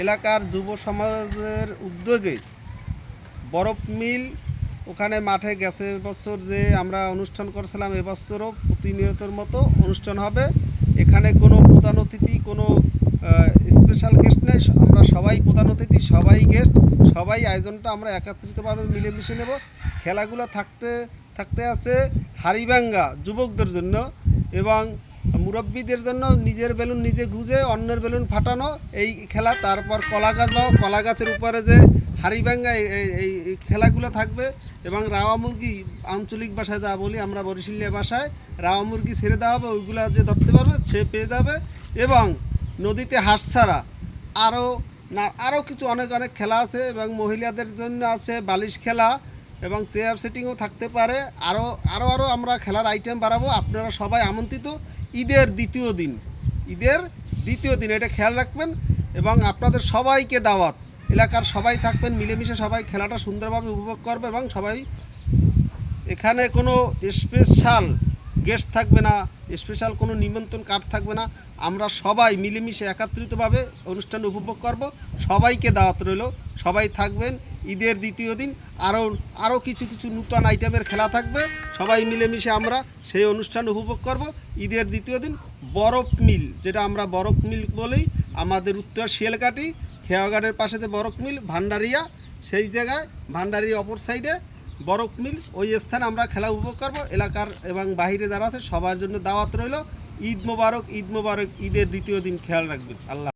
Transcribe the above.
এলাকার যুব সমাজের উদ্যোগে বরফ মিল ওখানে মাঠে গেছে। এবছর যে আমরা অনুষ্ঠান করেছিলাম, এবছরও প্রতিনিয়তর মতো অনুষ্ঠান হবে। এখানে কোনো প্রধান অতিথি, কোনো স্পেশাল গেস্ট নেই। আমরা সবাই প্রধান অতিথি, সবাই গেস্ট, সবাই আয়োজনটা আমরা একত্রিতভাবে মিলেমিশে নেব। খেলাগুলো থাকতে থাকতে আছে হাড়িভাঙ্গা যুবকদের জন্য এবং মুরব্বীদের জন্য নিজের বেলুন নিজে গুঁজে অন্যের বেলুন ফাটানো এই খেলা। তারপর কলা গাছ বা কলা গাছের উপরে যে হাড়িভাঙ্গা এই খেলাগুলো থাকবে এবং রাওয়া মুরগি, আঞ্চলিক ভাষায় যা বলি আমরা বরিশালিয়া ভাষায়, রাওয়া মুরগি ছেড়ে দেওয়া হবে। ওইগুলো যে ধরতে পারবে সে পেয়ে যাবে। এবং নদীতে হাঁস ছাড়া আরও কিছু অনেক অনেক খেলা আছে এবং মহিলাদের জন্য আছে বালিশ খেলা এবং চেয়ার সিটিংও থাকতে পারে। আরও আমরা খেলার আইটেম বাড়াবো। আপনারা সবাই আমন্ত্রিত। ঈদের দ্বিতীয় দিন এটা খেয়াল রাখবেন এবং আপনাদের সবাইকে দাওয়াত। এলাকার সবাই থাকবেন, মিলেমিশে সবাই খেলাটা সুন্দরভাবে উপভোগ করবে এবং সবাই এখানে কোনো স্পেশাল গেস্ট থাকবে না, স্পেশাল কোনো নিমন্ত্রণ কার্ড থাকবে না। আমরা সবাই মিলেমিশে একত্রিতভাবে অনুষ্ঠান উপভোগ করব। সবাইকে দাওয়াত রইল, সবাই থাকবেন। ঈদের দ্বিতীয় দিন আরও কিছু নূতন আইটেমের খেলা থাকবে। সবাই মিলেমিশে আমরা সেই অনুষ্ঠান উপভোগ করব। ঈদের দ্বিতীয় দিন বরফ মিল, যেটা আমরা বরফ মিল বলেই, আমাদের উত্তর শিয়ালকাঠি খেয়াঘাটের পাশে যে বরফ মিল ভান্ডারিয়া, সেই জায়গায় ভান্ডারিয়া অপর সাইডে বরফ মিল, ওই স্থানে আমরা খেলা উপভোগ করবো। এলাকার এবং বাইরে যারা আছে সবার জন্য দাওয়াত রইল। ঈদ মোবারক, ঈদ মোবারক। ঈদের দ্বিতীয় দিন খেয়াল রাখবেন। আল্লাহ।